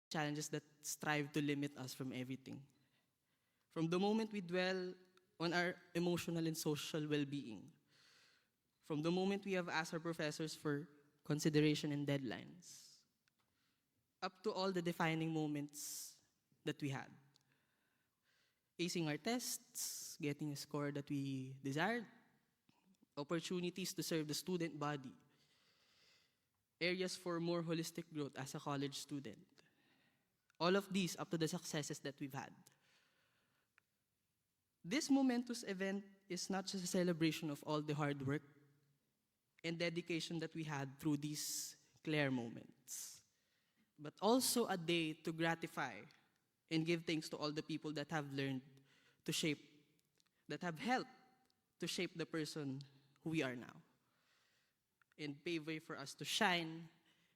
challenges that strive to limit us from everything. From the moment we dwell on our emotional and social well-being, from the moment we have asked our professors for consideration and deadlines, up to all the defining moments that we had. Acing our tests, getting a score that we desired, opportunities to serve the student body, areas for more holistic growth as a college student. All of these up to the successes that we've had. This momentous event is not just a celebration of all the hard work and dedication that we had through these clear moments, but also a day to gratify and give thanks to all the people that have learned to shape, that have helped to shape the person who we are now, and pave way for us to shine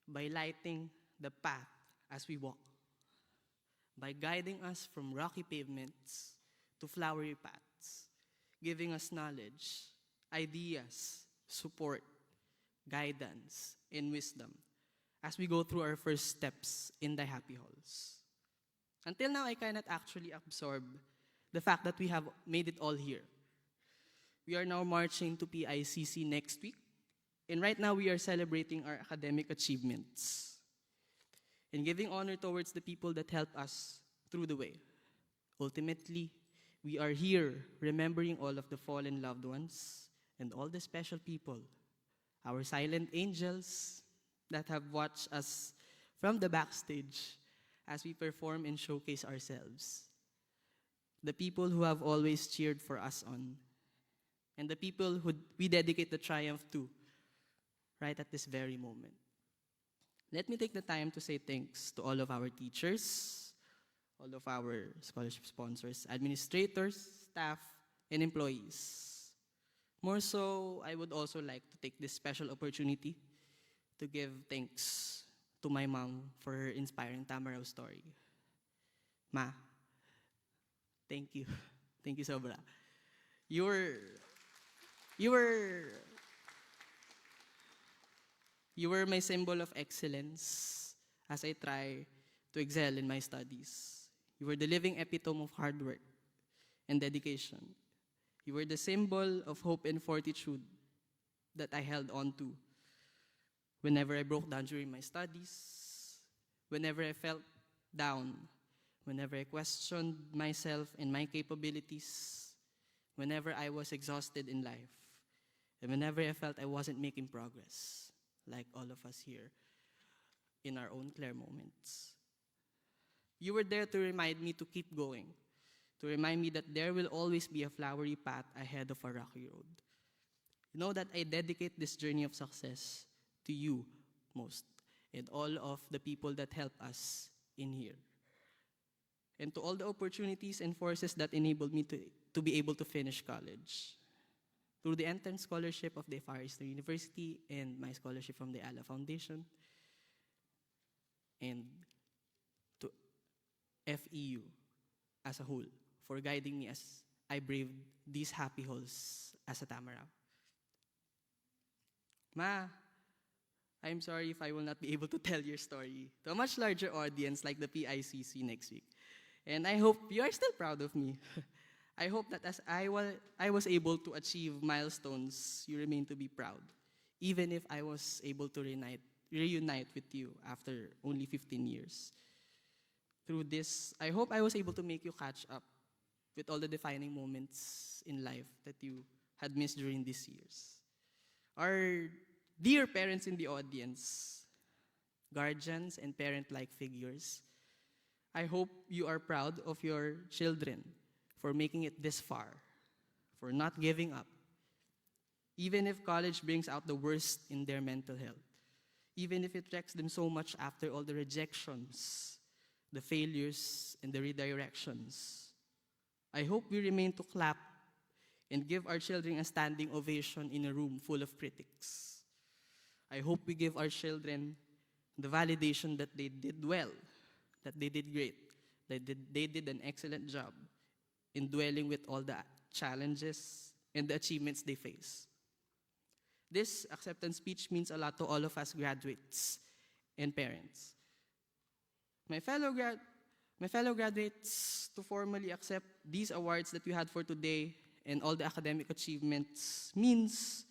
by lighting the path as we walk, by guiding us from rocky pavements to flowery paths, giving us knowledge, ideas, support, guidance, and wisdom as we go through our first steps in the happy halls. Until now, I cannot actually absorb the fact that we have made it all here. We are now marching to PICC next week, and right now we are celebrating our academic achievements and giving honor towards the people that helped us through the way. Ultimately, we are here remembering all of the fallen loved ones and all the special people, our silent angels that have watched us from the backstage as we perform and showcase ourselves. The people who have always cheered for us on, and the people who we dedicate the triumph to right at this very moment. Let me take the time to say thanks to all of our teachers, all of our scholarship sponsors, administrators, staff, and employees. More so, I would also like to take this special opportunity to give thanks to my mom for her inspiring Tamaraw story. Ma, thank you. Thank you sobra. You were my symbol of excellence as I try to excel in my studies. You were the living epitome of hard work and dedication. You were the symbol of hope and fortitude that I held on to whenever I broke down during my studies, whenever I felt down, whenever I questioned myself and my capabilities, whenever I was exhausted in life, and whenever I felt I wasn't making progress, like all of us here in our own clear moments. You were there to remind me to keep going, to remind me that there will always be a flowery path ahead of a rocky road. You know that I dedicate this journey of success to you most, and all of the people that help us in here, and to all the opportunities and forces that enabled me to be able to finish college. Through the entrance scholarship of the Far Eastern University and my scholarship from the ALA Foundation, and to FEU as a whole for guiding me as I braved these happy halls as a Tamaraw. Ma, I'm sorry if I will not be able to tell your story to a much larger audience like the PICC next week. And I hope you are still proud of me. I hope that as I was able to achieve milestones, you remain to be proud, even if I was able to reunite with you after only 15 years. Through this, I hope I was able to make you catch up with all the defining moments in life that you had missed during these years. Our dear parents in the audience, guardians and parent-like figures, I hope you are proud of your children for making it this far, for not giving up, even if college brings out the worst in their mental health, even if it wrecks them so much after all the rejections, the failures, and the redirections. I hope we remain to clap and give our children a standing ovation in a room full of critics. I hope we give our children the validation that they did well, that they did great, that they did an excellent job in dwelling with all the challenges and the achievements they face. This acceptance speech means a lot to all of us graduates and parents. My fellow, grad- my fellow graduates, to formally accept these awards that we had for today and all the academic achievements means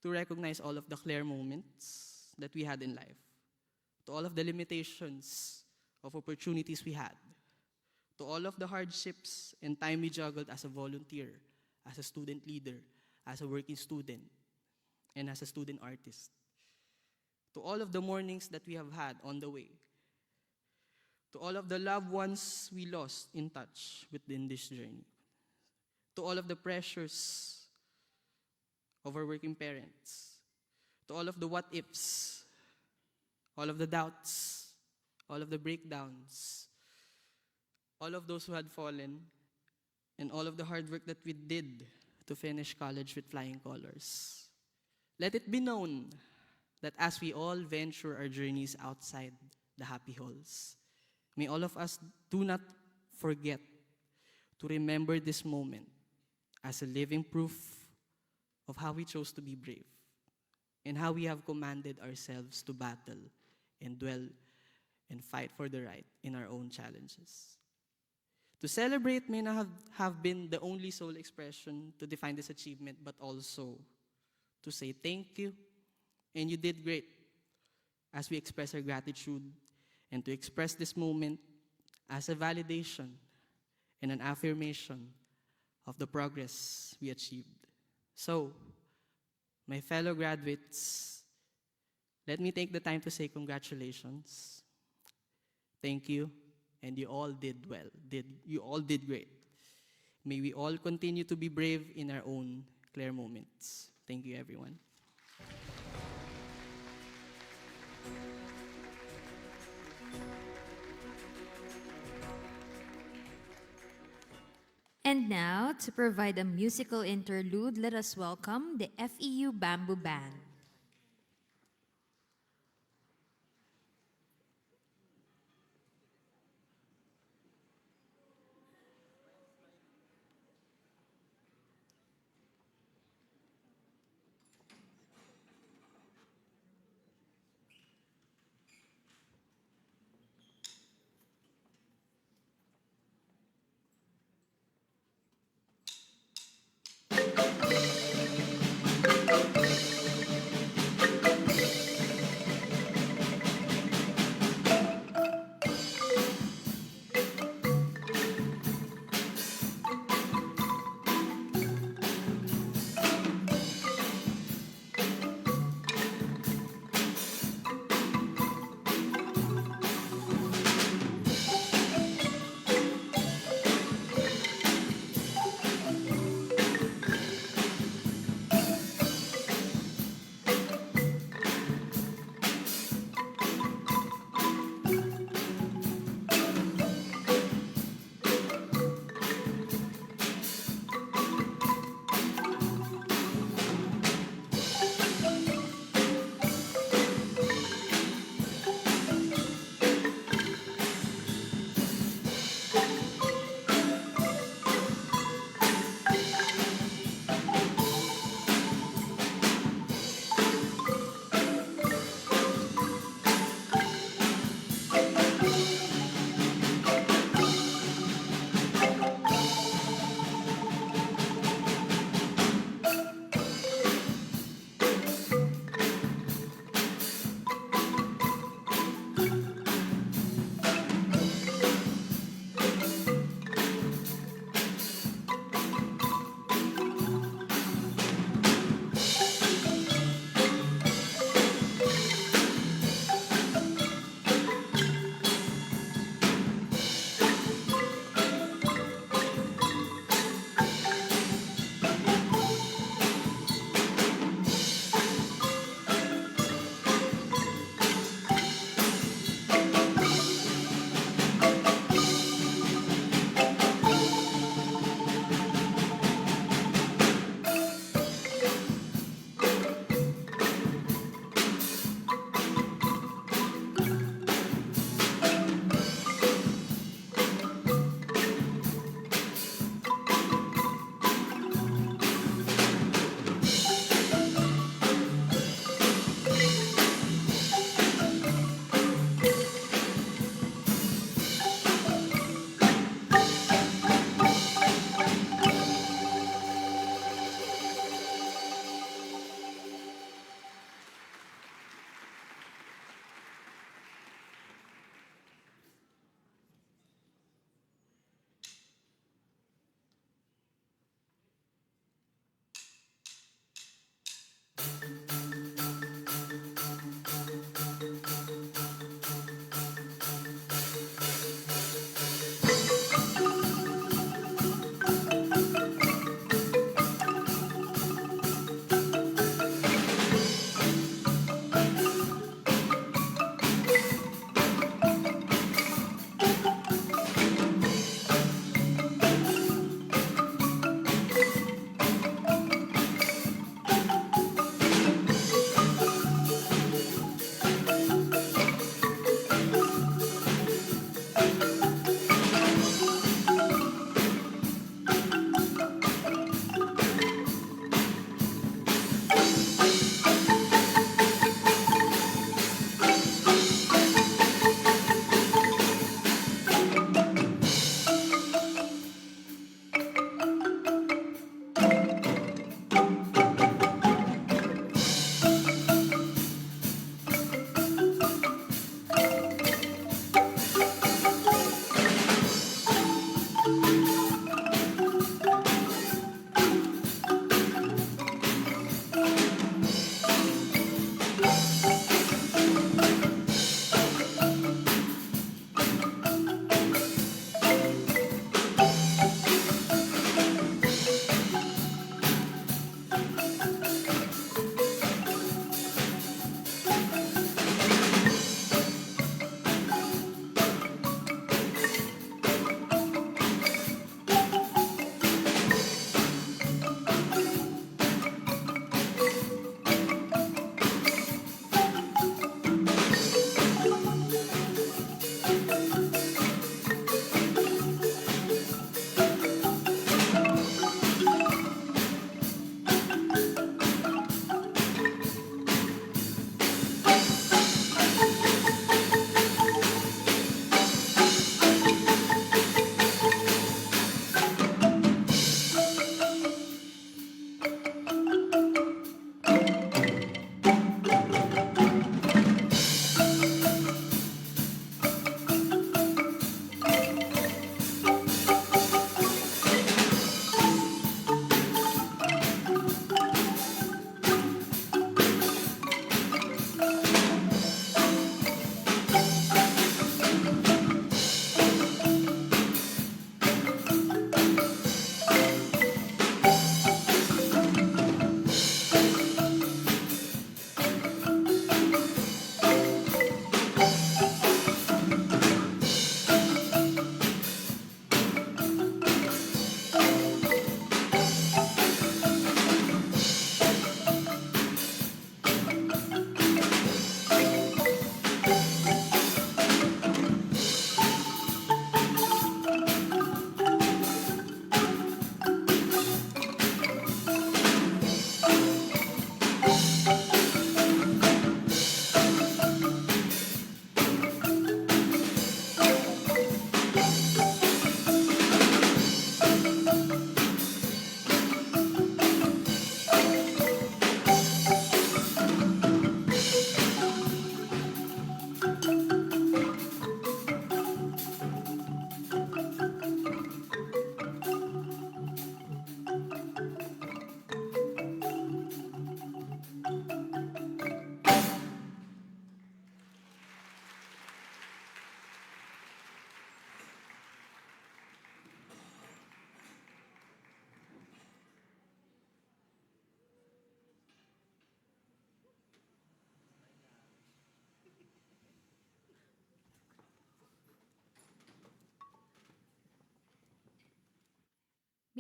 to recognize all of the clear moments that we had in life, to all of the limitations of opportunities we had, to all of the hardships and time we juggled as a volunteer, as a student leader, as a working student, and as a student artist, to all of the mornings that we have had on the way, to all of the loved ones we lost in touch within this journey, to all of the pressures of our working parents, to all of the what ifs, all of the doubts, all of the breakdowns, all of those who had fallen, and all of the hard work that we did to finish college with flying colors. Let it be known that as we all venture our journeys outside the happy halls, may all of us do not forget to remember this moment as a living proof of how we chose to be brave and how we have commanded ourselves to battle and dwell and fight for the right in our own challenges. To celebrate may not have been the only sole expression to define this achievement, but also to say thank you, and you did great, as we express our gratitude, and to express this moment as a validation and an affirmation of the progress we achieved. So, my fellow graduates, let me take the time to say congratulations. Thank you, and you all did well. You all did great. May we all continue to be brave in our own clear moments. Thank you, everyone. And now, to provide a musical interlude, let us welcome the FEU Bamboo Band.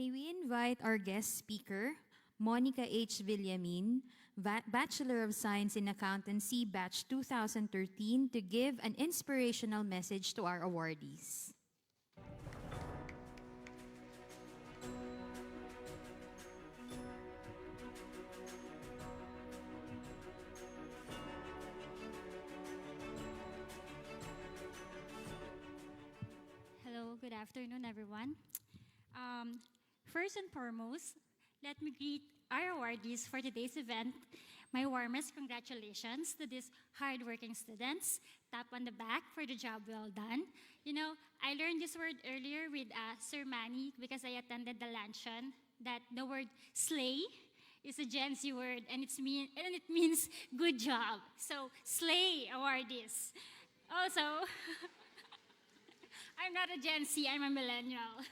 May we invite our guest speaker, Monica H. Villamin, Bachelor of Science in Accountancy, Batch 2013, to give an inspirational message to our awardees. Hello, good afternoon, everyone. First and foremost, let me greet our awardees for today's event. My warmest congratulations to these hardworking students. Tap on the back for the job well done. You know, I learned this word earlier with Sir Manny because I attended the luncheon, that the word slay is a Gen Z word and it means good job. So, slay awardees. Also, I'm not a Gen Z, I'm a millennial.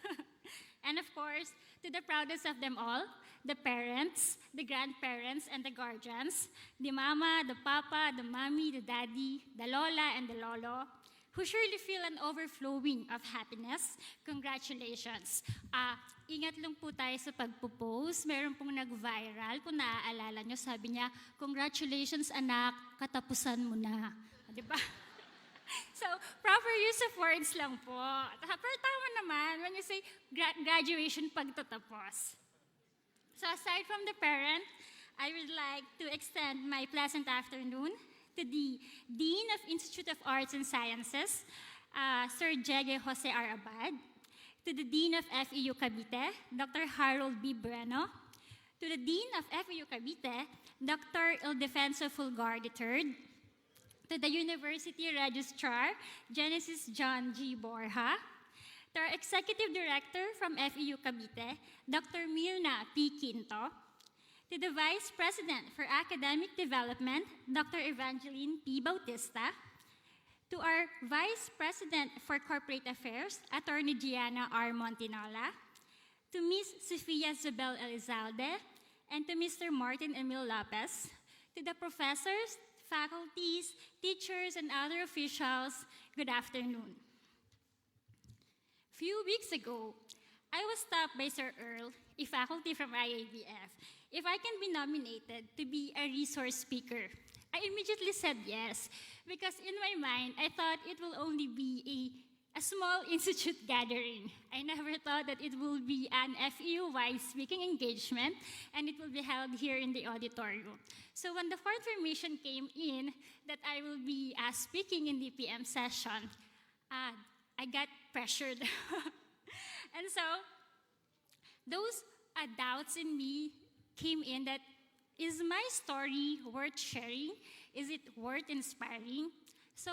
And of course, to the proudest of them all, the parents, the grandparents, and the guardians, the mama, the papa, the mommy, the daddy, the lola, and the lolo, who surely feel an overflowing of happiness. Congratulations. Ingat lang po tayo sa pagpo-post. Meron pong nag-viral. Kung naaalala nyo, sabi niya, congratulations anak, katapusan mo na. Diba? So, proper use of words lang po. Pero tama naman when you say graduation pagtatapos. So, aside from the parent, I would like to extend my pleasant afternoon to the Dean of Institute of Arts and Sciences, Sir Jege Jose R. Abad, to the Dean of FEU Cavite, Dr. Harold B. Bueno, to the Dean of FEU Cavite, Dr. Ildefenso Fulgar III, to the University Registrar, Genesis John G. Borja, to our Executive Director from FEU Cavite, Dr. Mirna P. Quinto, to the Vice President for Academic Development, Dr. Evangeline P. Bautista, to our Vice President for Corporate Affairs, Attorney Gianna R. Montinola, to Ms. Sofia Zabel Elizalde, and to Mr. Martin Emil Lopez, to the professors, faculties, teachers, and other officials, good afternoon. Few weeks ago, I was stopped by Sir Earl, a faculty from IABF, if I can be nominated to be a resource speaker. I immediately said yes, because in my mind, I thought it will only be a small institute gathering. I never thought that it will be an FEU-wide speaking engagement, and it will be held here in the auditorium. So when the confirmation came in that I will be speaking in the PM session, I got pressured. And so those doubts in me came in that, is my story worth sharing? Is it worth inspiring? So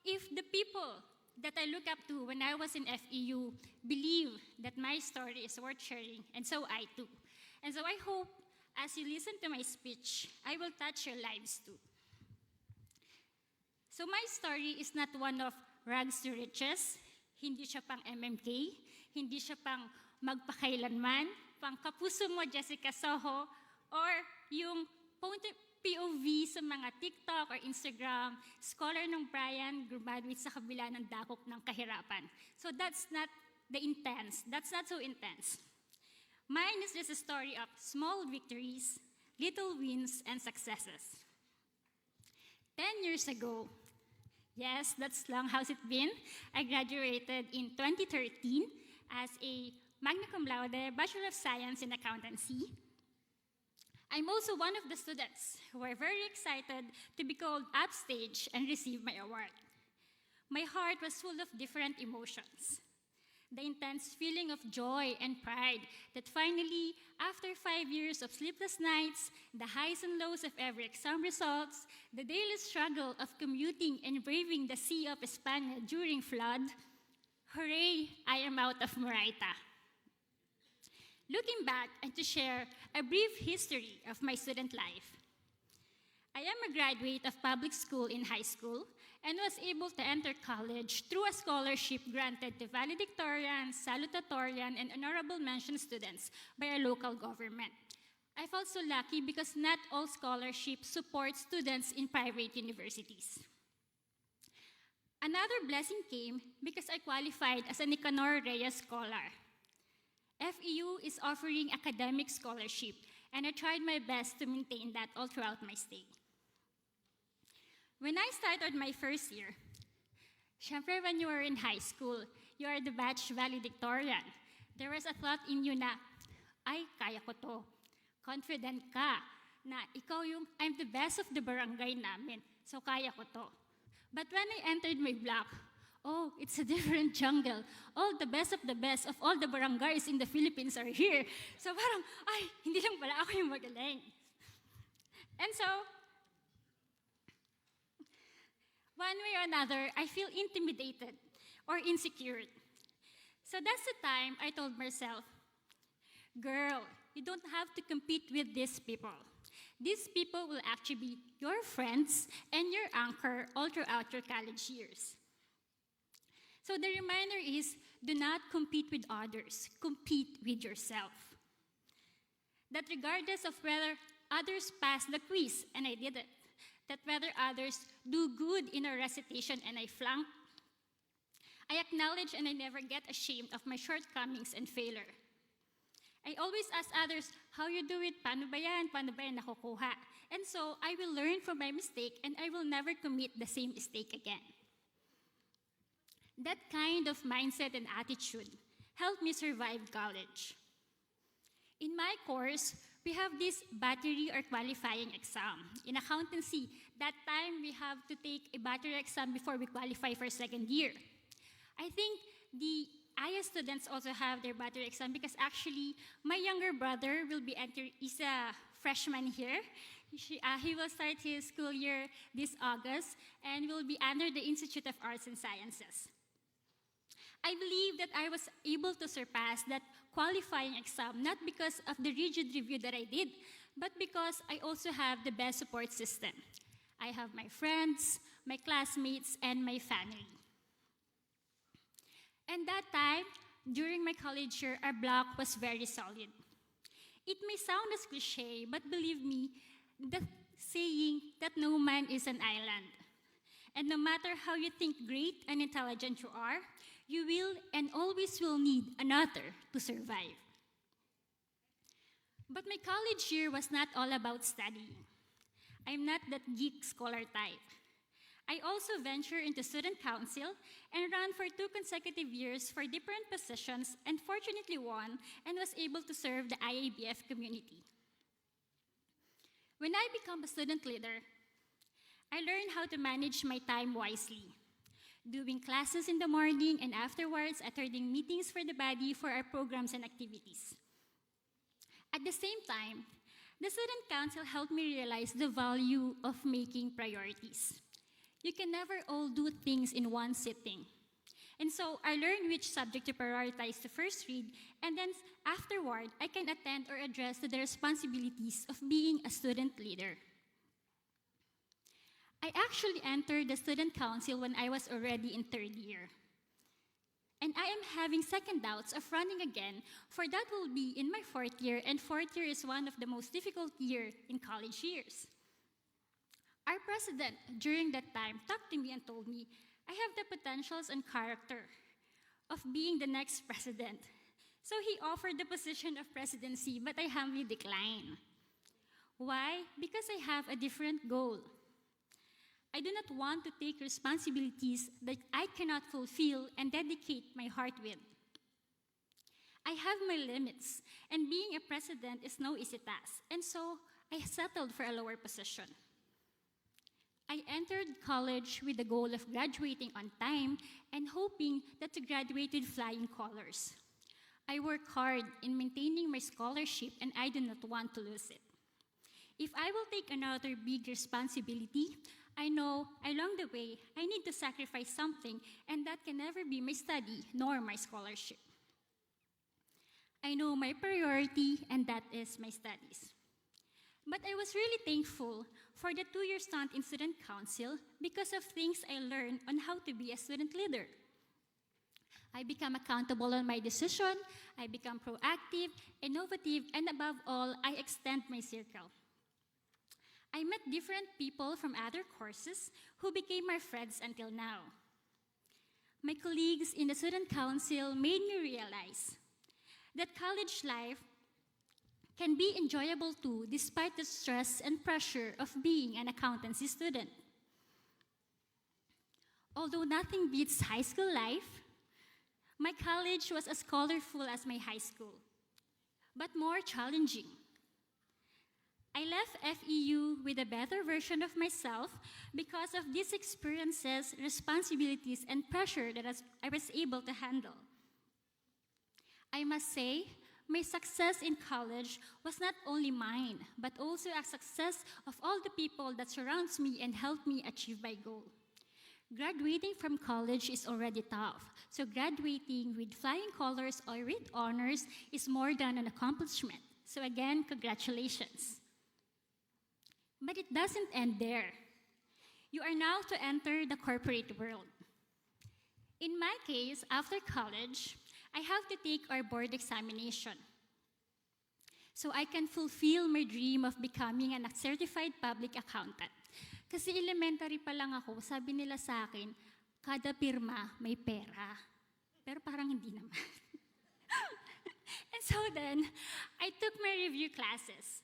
if the people that I look up to when I was in FEU believe that my story is worth sharing, and so I too. And so I hope as you listen to my speech, I will touch your lives too. So my story is not one of rags to riches. Hindi siya pang MMK, hindi siya pang magpakailanman, pang kapuso mo Jessica Soho, or yung POV sa mga TikTok or Instagram, scholar ng Brian, graduate sa kabila ng dakok ng kahirapan. So that's not the intense. That's not so intense. Mine is just a story of small victories, little wins, and successes. 10 years ago, yes, that's long how's it been? I graduated in 2013 as a magna cum laude Bachelor of Science in Accountancy. I'm also one of the students who are very excited to be called upstage and receive my award. My heart was full of different emotions. The intense feeling of joy and pride that finally, after 5 years of sleepless nights, the highs and lows of every exam results, the daily struggle of commuting and braving the Sea of España during flood, hooray, I am out of Moraita. Looking back and to share a brief history of my student life. I am a graduate of public school in high school and was able to enter college through a scholarship granted to valedictorian, salutatorian, and honorable mention students by our local government. I felt so lucky because not all scholarships support students in private universities. Another blessing came because I qualified as a Nicanor Reyes Scholar. FEU is offering academic scholarship, and I tried my best to maintain that all throughout my stay. When I started my first year, syempre when you were in high school, you are the batch valedictorian. There was a thought in you na, ay, kaya ko to. Confident ka na ikaw yung, I'm the best of the barangay namin, so kaya ko to. But when I entered my block, oh, it's a different jungle. All the best of all the barangays in the Philippines are here. So parang, ay, hindi lang pala ako yung magaling. And so, one way or another, I feel intimidated or insecure. So that's the time I told myself, girl, you don't have to compete with these people. These people will actually be your friends and your anchor all throughout your college years. So the reminder is, do not compete with others, compete with yourself. That regardless of whether others pass the quiz, and I did it, that whether others do good in a recitation and I flunk, I acknowledge and I never get ashamed of my shortcomings and failure. I always ask others, how you do it? Paano ba yan? Paano ba yan nakukuha? And so, I will learn from my mistake and I will never commit the same mistake again. That kind of mindset and attitude helped me survive college. In my course, we have this battery or qualifying exam. In accountancy, that time we have to take a battery exam before we qualify for second year. I think the IAS students also have their battery exam because actually my younger brother will be is a freshman here. He will start his school year this August and will be under the Institute of Arts and Sciences. I believe that I was able to surpass that qualifying exam not because of the rigid review that I did, but because I also have the best support system. I have my friends, my classmates, and my family. And that time, during my college year, our block was very solid. It may sound as cliche, but believe me, the saying that no man is an island. And no matter how you think great and intelligent you are, you will and always will need another to survive. But my college year was not all about studying. I'm not that geek scholar type. I also ventured into student council and ran for 2 consecutive years for different positions and fortunately won and was able to serve the IABF community. When I became a student leader, I learned how to manage my time wisely, doing classes in the morning and afterwards attending meetings for the body for our programs and activities. At the same time, the student council helped me realize the value of making priorities. You can never all do things in one sitting. And so I learned which subject to prioritize to first read, and then afterward, I can attend or address to the responsibilities of being a student leader. I actually entered the student council when I was already in 3rd year. And I am having second doubts of running again, for that will be in my 4th year, and 4th year is one of the most difficult years in college years. Our president, during that time, talked to me and told me, I have the potentials and character of being the next president. So he offered the position of presidency, but I humbly declined. Why? Because I have a different goal. I do not want to take responsibilities that I cannot fulfill and dedicate my heart with. I have my limits, and being a president is no easy task, and so I settled for a lower position. I entered college with the goal of graduating on time and hoping that to graduate with flying colors. I work hard in maintaining my scholarship and I do not want to lose it. If I will take another big responsibility, I know along the way I need to sacrifice something, and that can never be my study nor my scholarship. I know my priority, and that is my studies. But I was really thankful for the 2-year stint in student council because of things I learned on how to be a student leader. I become accountable on my decision, I become proactive, innovative, and above all, I extend my circle. I met different people from other courses who became my friends until now. My colleagues in the student council made me realize that college life can be enjoyable too, despite the stress and pressure of being an accountancy student. Although nothing beats high school life, my college was as colorful as my high school, but more challenging. I left FEU with a better version of myself because of these experiences, responsibilities, and pressure that I was able to handle. I must say, my success in college was not only mine, but also a success of all the people that surrounds me and help me achieve my goal. Graduating from college is already tough, so graduating with flying colors or with honors is more than an accomplishment. So again, congratulations. But it doesn't end there. You are now to enter the corporate world. In my case, after college, I have to take our board examination so I can fulfill my dream of becoming a certified public accountant. Kasi elementary pa lang ako, sabi nila sa akin, kada pirma may pera. Pero parang hindi naman. And so then, I took my review classes.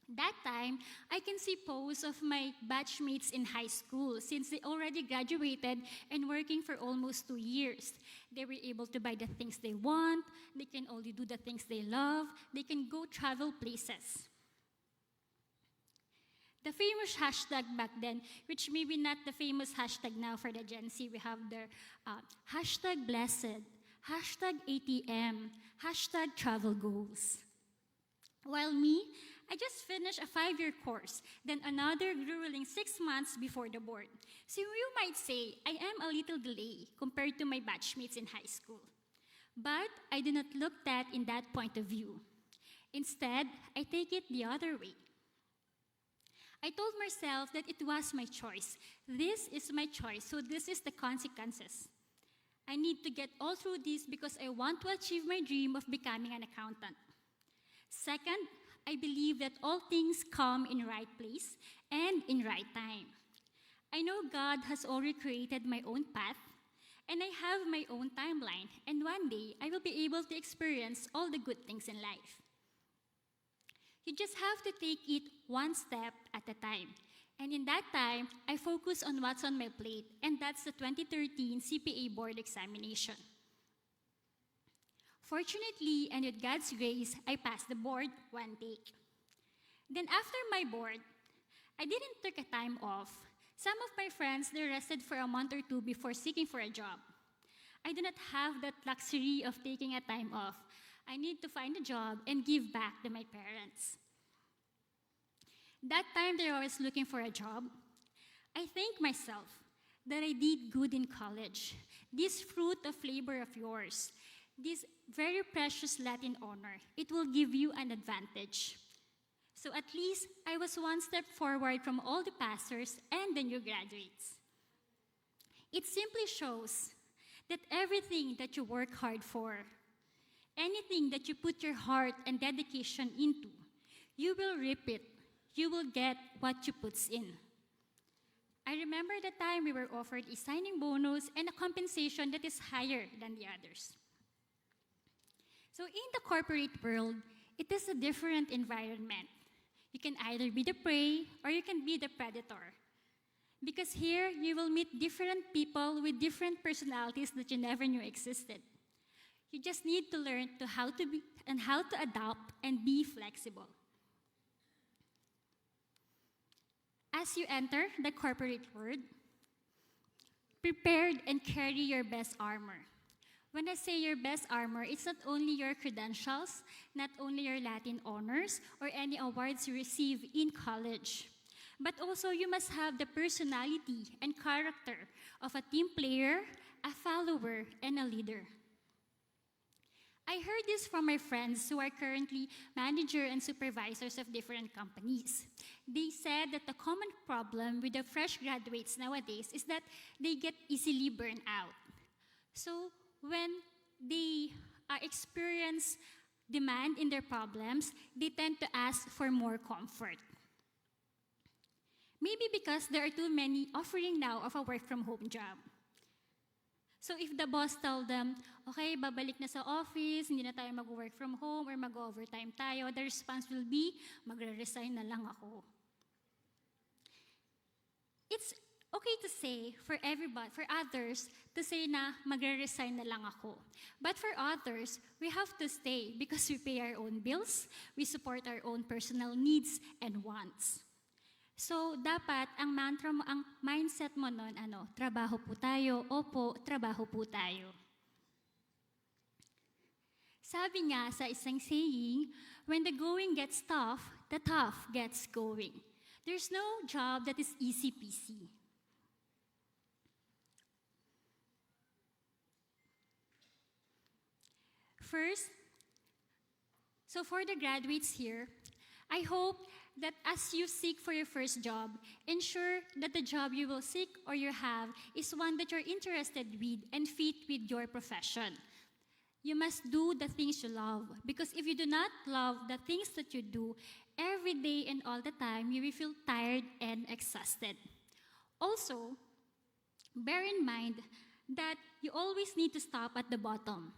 That time, I can see posts of my batchmates in high school since they already graduated and working for almost 2 years. They were able to buy the things they want, they can only do the things they love, they can go travel places. The famous hashtag back then, which maybe not the famous hashtag now for the Gen Z, we have the hashtag blessed, hashtag ATM, hashtag travel goals. While me, I just finished a 5-year course, then another grueling 6 months before the board. So you might say, I am a little delayed compared to my batchmates in high school. But I do not look at it in that point of view. Instead, I take it the other way. I told myself that it was my choice. This is my choice, so this is the consequences. I need to get all through this because I want to achieve my dream of becoming an accountant. Second, I believe that all things come in right place and in right time. I know God has already created my own path, and I have my own timeline, and one day I will be able to experience all the good things in life. You just have to take it one step at a time. And in that time, I focus on what's on my plate, and that's the 2013 CPA board examination. Fortunately, and with God's grace, I passed the board one take. Then after my board, I didn't take a time off. Some of my friends, they rested for a month or 2 before seeking for a job. I do not have that luxury of taking a time off. I need to find a job and give back to my parents. That time that I was looking for a job, I thank myself that I did good in college. This fruit of labor of yours, this very precious Latin honor, it will give you an advantage. So at least I was one step forward from all the pastors and the new graduates. It simply shows that everything that you work hard for, anything that you put your heart and dedication into, you will reap it. You will get what you put in. I remember the time we were offered a signing bonus and a compensation that is higher than the others. So in the corporate world, it is a different environment. You can either be the prey or you can be the predator. Because here, you will meet different people with different personalities that you never knew existed. You just need to learn how to be and how to adapt and be flexible. As you enter the corporate world, prepare and carry your best armor. When I say your best armor, it's not only your credentials, not only your Latin honors, or any awards you receive in college, but also you must have the personality and character of a team player, a follower, and a leader. I heard this from my friends who are currently managers and supervisors of different companies. They said that the common problem with the fresh graduates nowadays is that they get easily burned out. So when they experience demand in their problems, they tend to ask for more comfort. Maybe because there are too many offering now of a work-from-home job. So if the boss tell them, okay, babalik na sa office, hindi na tayo mag-work from home or mag-overtime tayo, the response will be, magre-resign na lang ako. It's okay to say for everybody, for others, to say na magre-resign na lang ako. But for others, we have to stay because we pay our own bills, we support our own personal needs and wants. So, dapat ang mantra mo, ang mindset mo nun, trabaho po tayo, opo, trabaho po tayo. Sabi nga sa isang saying, when the going gets tough, the tough gets going. There's no job that is easy peasy. First, so for the graduates here, I hope that as you seek for your first job, ensure that the job you will seek or you have is one that you're interested with and fit with your profession. You must do the things you love, because if you do not love the things that you do, every day and all the time, you will feel tired and exhausted. Also, bear in mind that you always need to stop at the bottom.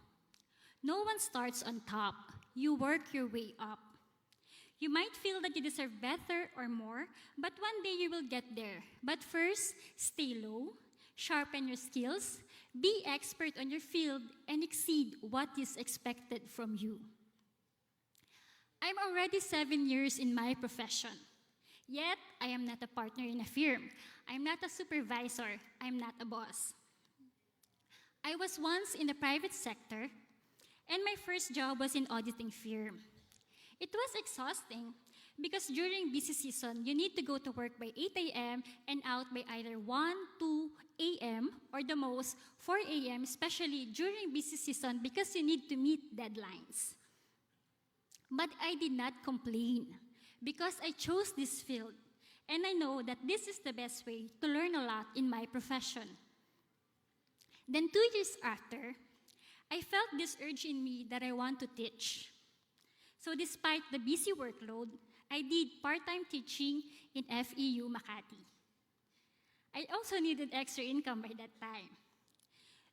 No one starts on top. You work your way up. You might feel that you deserve better or more, but one day you will get there. But first, stay low, sharpen your skills, be expert on your field, and exceed what is expected from you. I'm already 7 years in my profession. Yet, I am not a partner in a firm. I'm not a supervisor. I'm not a boss. I was once in the private sector, and my first job was in auditing firm. It was exhausting because during busy season, you need to go to work by 8 a.m. and out by either 1, 2 a.m. or the most 4 a.m., especially during busy season because you need to meet deadlines. But I did not complain because I chose this field, and I know that this is the best way to learn a lot in my profession. Then 2 years after, I felt this urge in me that I want to teach. So despite the busy workload, I did part-time teaching in FEU Makati. I also needed extra income by that time.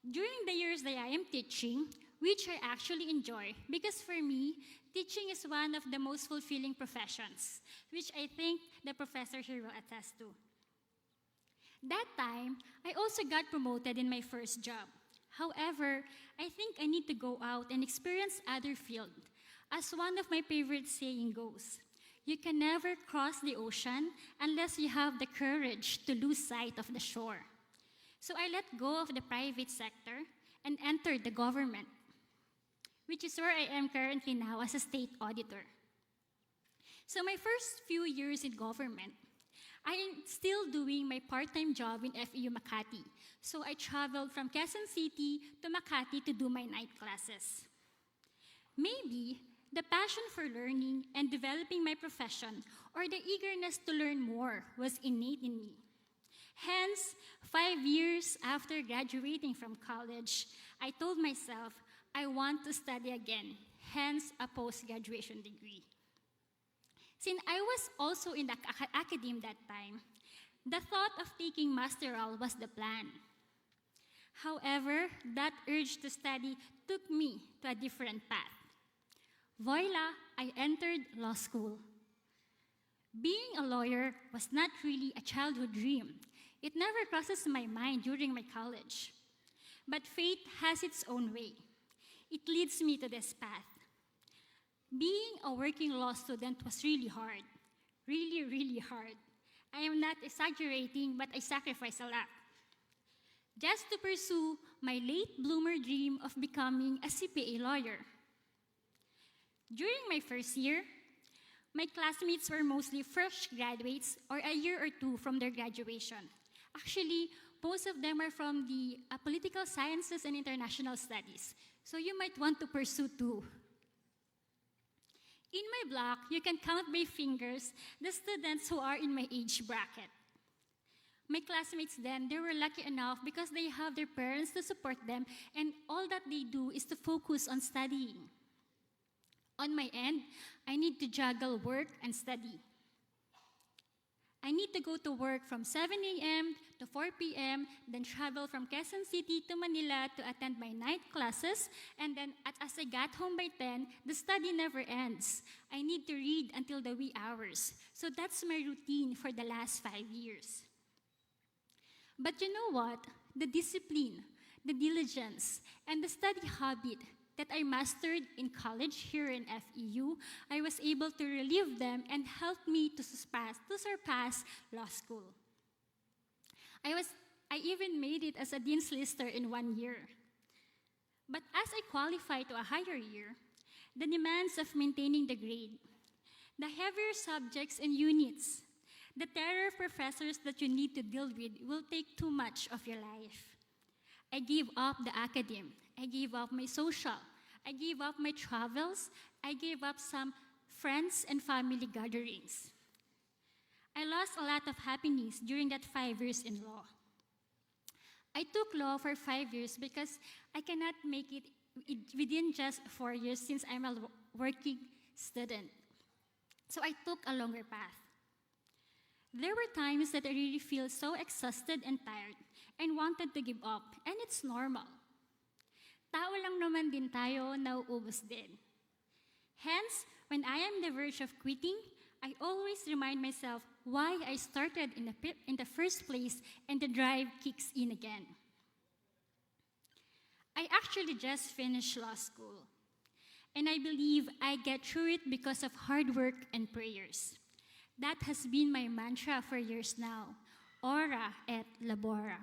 During the years that I am teaching, which I actually enjoy, because for me, teaching is one of the most fulfilling professions, which I think the professor here will attest to. That time, I also got promoted in my first job. However, I think I need to go out and experience other field. As one of my favorite saying goes, you can never cross the ocean unless you have the courage to lose sight of the shore. So I let go of the private sector and entered the government, which is where I am currently now as a state auditor. So my first few years in government, I am still doing my part-time job in FEU Makati. So I traveled from Quezon City to Makati to do my night classes. Maybe the passion for learning and developing my profession or the eagerness to learn more was innate in me. Hence, 5 years after graduating from college, I told myself I want to study again, hence a post-graduation degree. Since I was also in the academe that time, the thought of taking masteral was the plan. However, that urge to study took me to a different path. Voila, I entered law school. Being a lawyer was not really a childhood dream. It never crosses my mind during my college. But fate has its own way. It leads me to this path. Being a working law student was really hard. Really, really hard. I am not exaggerating, but I sacrificed a lot. Just to pursue my late bloomer dream of becoming a CPA lawyer. During my first year, my classmates were mostly fresh graduates or a year or two from their graduation. Actually, most of them are from the political sciences and international studies. So you might want to pursue too. In my block, you can count by fingers the students who are in my age bracket. My classmates then, they were lucky enough because they have their parents to support them, and all that they do is to focus on studying. On my end, I need to juggle work and study. I need to go to work from 7 a.m. to 4 p.m., then travel from Quezon City to Manila to attend my night classes, and then as I got home by 10, the study never ends. I need to read until the wee hours. So that's my routine for the last 5 years. But you know what? The discipline, the diligence, and the study habit that I mastered in college here in FEU, I was able to relive them and help me to surpass law school. I even made it as a Dean's Lister in 1 year. But as I qualified to a higher year, the demands of maintaining the grade, the heavier subjects and units, the terror professors that you need to deal with will take too much of your life. I gave up the academe. I gave up my social. I gave up my travels. I gave up some friends and family gatherings. I lost a lot of happiness during that 5 years in law. I took law for 5 years because I cannot make it within just 4 years since I'm a working student. So I took a longer path. There were times that I really feel so exhausted and tired and wanted to give up, and it's normal. Tao lang naman din tayo, nauubos din. Hence, when I am on the verge of quitting, I always remind myself why I started in the first place, and the drive kicks in again. I actually just finished law school, and I believe I get through it because of hard work and prayers. That has been my mantra for years now, ora et labora.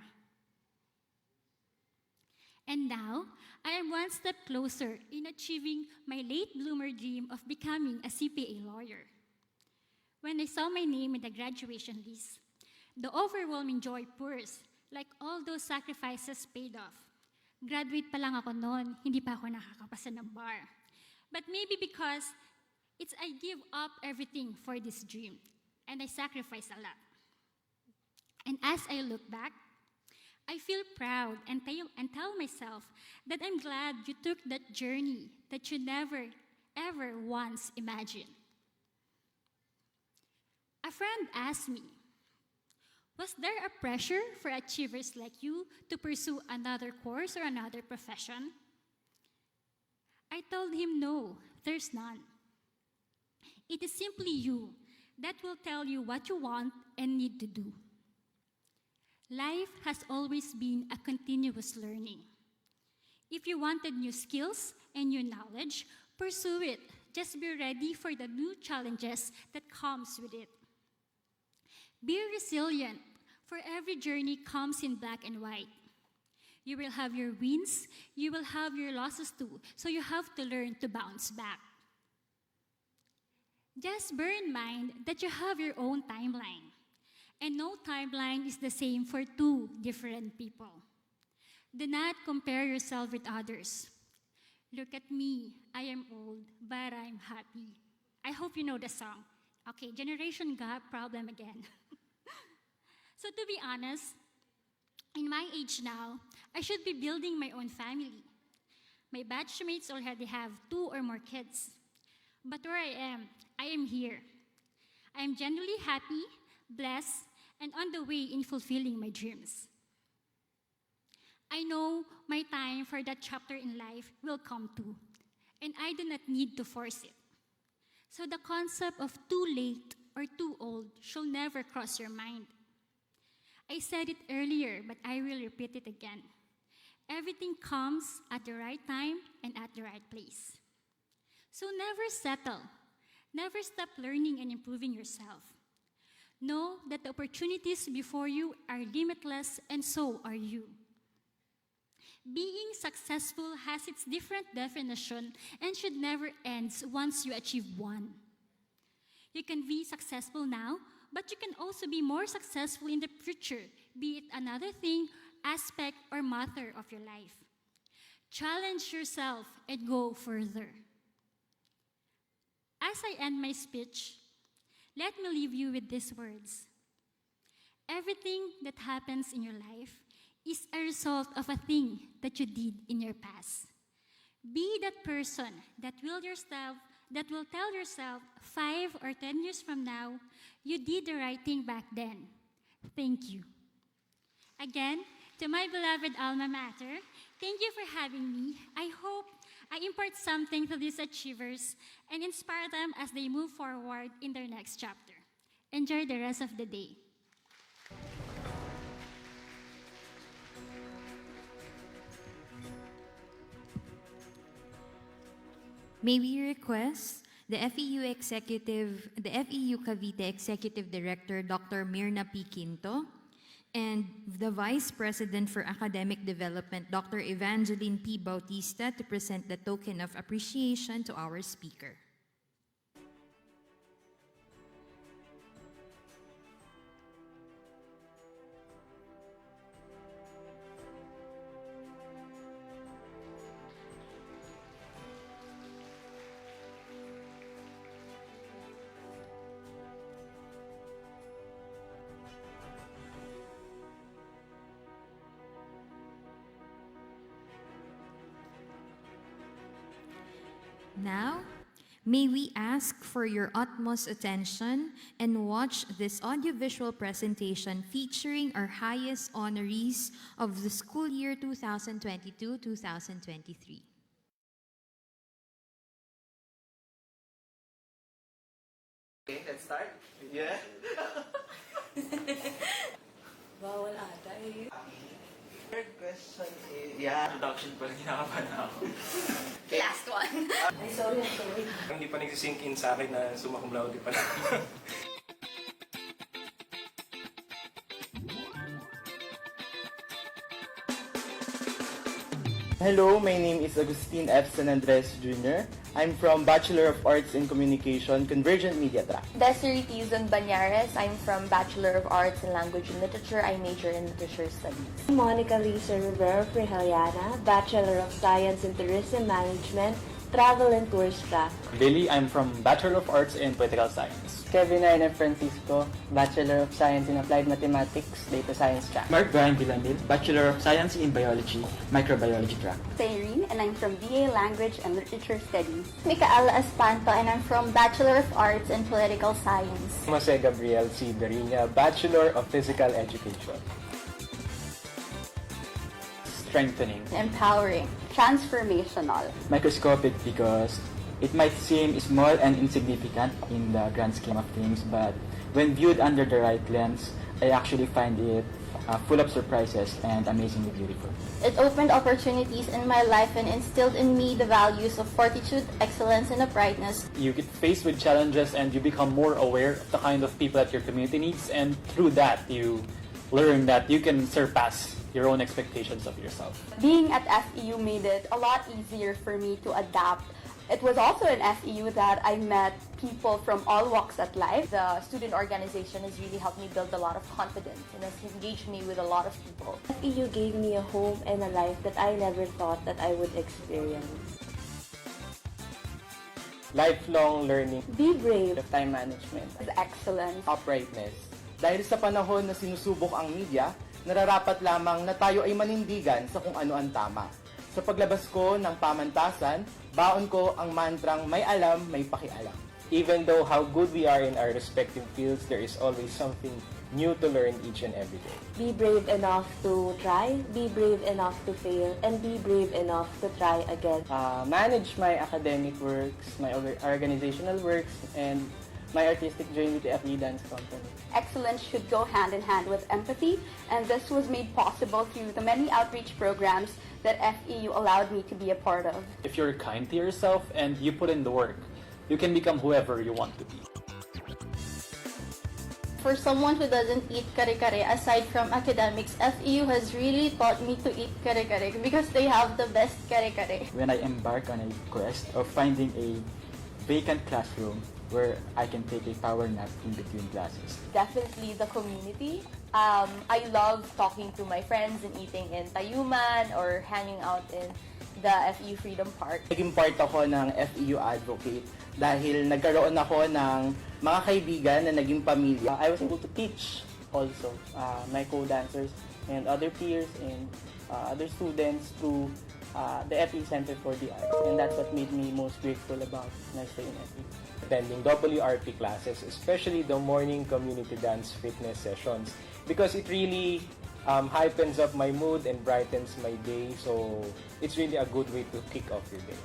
And now, I am one step closer in achieving my late bloomer dream of becoming a CPA lawyer. When I saw my name in the graduation list, the overwhelming joy pours, like all those sacrifices paid off. Graduate pa lang ako noon, hindi pa ako nakakapasa ng bar. But maybe because I give up everything for this dream, and I sacrifice a lot. And as I look back, I feel proud and tell myself that I'm glad you took that journey that you never, ever once imagined. A friend asked me, was there a pressure for achievers like you to pursue another course or another profession? I told him no, there's none. It is simply you that will tell you what you want and need to do. Life has always been a continuous learning. If you wanted new skills and new knowledge, pursue it. Just be ready for the new challenges that comes with it. Be resilient, for every journey comes in black and white. You will have your wins, you will have your losses too, so you have to learn to bounce back. Just bear in mind that you have your own timeline, and no timeline is the same for two different people. Do not compare yourself with others. Look at me, I am old, but I'm happy. I hope you know the song. Okay, generation gap problem again. So to be honest, in my age now, I should be building my own family. My batchmates already have 2 or more kids. But where I am here. I am genuinely happy, blessed, and on the way in fulfilling my dreams. I know my time for that chapter in life will come too, and I do not need to force it. So the concept of too late or too old shall never cross your mind. I said it earlier, but I will repeat it again. Everything comes at the right time and at the right place. So never settle. Never stop learning and improving yourself. Know that the opportunities before you are limitless, and so are you. Being successful has its different definition and should never end once you achieve one. You can be successful now, but you can also be more successful in the future, be it another thing, aspect, or matter of your life. Challenge yourself and go further. As I end my speech, let me leave you with these words. Everything that happens in your life is a result of a thing that you did in your past. Be that person that that will tell yourself 5 or 10 years from now, you did the right thing back then. Thank you. Again, to my beloved alma mater, thank you for having me. I hope I impart something to these achievers and inspire them as they move forward in their next chapter. Enjoy the rest of the day. May we request the FEU Cavite Executive Director, Dr. Mirna P. Quinto, and the Vice President for Academic Development, Dr. Evangeline P. Bautista, to present the token of appreciation to our speaker. Now, may we ask for your utmost attention and watch this audiovisual presentation featuring our highest honorees of the school year 2022-2023. Okay, let's start. Yeah. Bawal ata eh. Third question is, introduction pa rin kinakabahan ako. Last one. Ay, sorry. Hindi pa nagsisink in sa akin na summa cum laude pala. Hello, my name is Agustin F. San Andres Jr. I'm from Bachelor of Arts in Communication, Convergent Media Track. Desiree Tizon Banyares. I'm from Bachelor of Arts in Language and Literature. I major in Literature Studies. Monica Lisa Rivera Friheliana, Bachelor of Science in Tourism Management, Travel and Tours Track. Billy, I'm from Bachelor of Arts in Political Science. Kevin F. Francisco, Bachelor of Science in Applied Mathematics, Data Science track. Mark Brian Villamil, Bachelor of Science in Biology, Microbiology track. Sayrine, and I'm from BA Language and Literature Studies. Micaela Espanto, and I'm from Bachelor of Arts in Political Science. Jose Gabriel C. Dariña, Bachelor of Physical Education. Strengthening. Empowering. Transformational. Microscopic because it might seem small and insignificant in the grand scheme of things, but when viewed under the right lens, I actually find it full of surprises and amazingly beautiful. It opened opportunities in my life and instilled in me the values of fortitude, excellence, and uprightness. You get faced with challenges and you become more aware of the kind of people that your community needs, and through that you learn that you can surpass your own expectations of yourself. Being at FEU made it a lot easier for me to adapt. It was also in FEU that I met people from all walks of life. The student organization has really helped me build a lot of confidence and has engaged me with a lot of people. FEU gave me a home and a life that I never thought that I would experience. Lifelong learning, Be brave. Time management. Excellence. uprightness. Dahil sa panahon na sinusubok ang media, nararapat lamang na tayo ay manindigan sa kung ano ang tama. Sa paglabas ko ng pamantasan, baon ko ang mantrang may alam, may pakialam. Even though how good we are in our respective fields, there is always something new to learn each and every day. Be brave enough to try, be brave enough to fail, and be brave enough to try again. Manage my academic works, my organizational works, and my artistic journey with the FE Dance Company. Excellence should go hand in hand with empathy, and this was made possible through the many outreach programs that FEU allowed me to be a part of. If you're kind to yourself and you put in the work, you can become whoever you want to be. For someone who doesn't eat kare-kare, aside from academics, FEU has really taught me to eat kare-kare because they have the best kare-kare. When I embark on a quest of finding a vacant classroom where I can take a power nap in between classes. Definitely the community. I love talking to my friends and eating in Tayuman or hanging out in the FEU Freedom Park. Naging part ako ng FEU Advocate dahil nagkaroon ako ng mga kaibigan na naging pamilya. I was able to teach also my co-dancers and other peers and other students through the FE Center for the Arts. And that's what made me most grateful about my stay in FE. Attending WRP classes, especially the morning community dance fitness sessions, because it really hypens up my mood and brightens my day. So it's really a good way to kick off your day.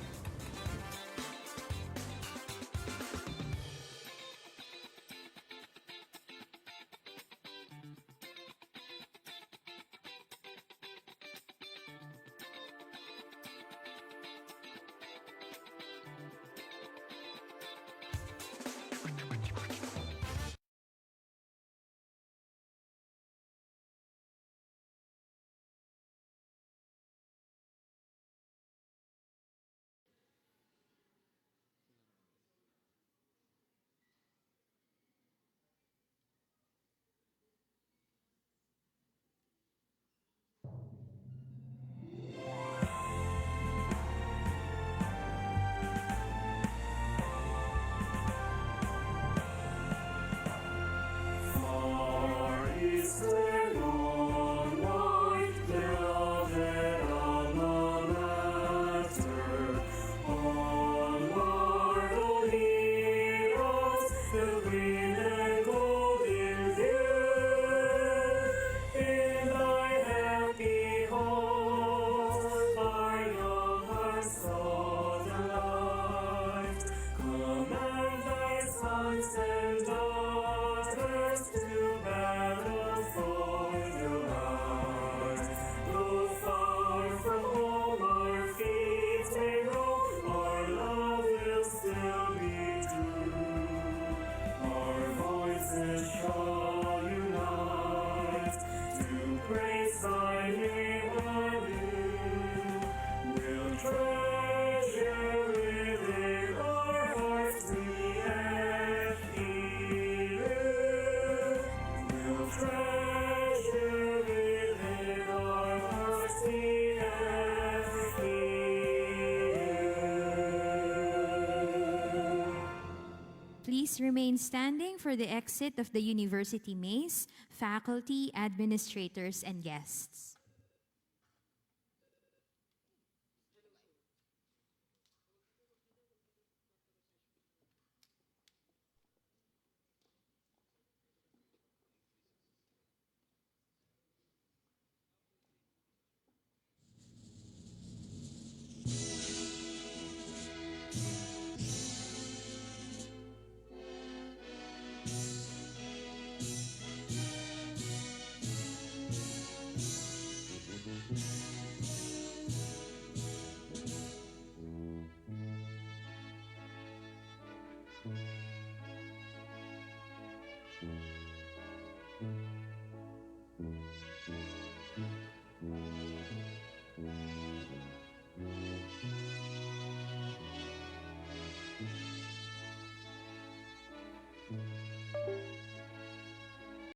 Please remain standing for the exit of the University Maze, faculty, administrators, and guests.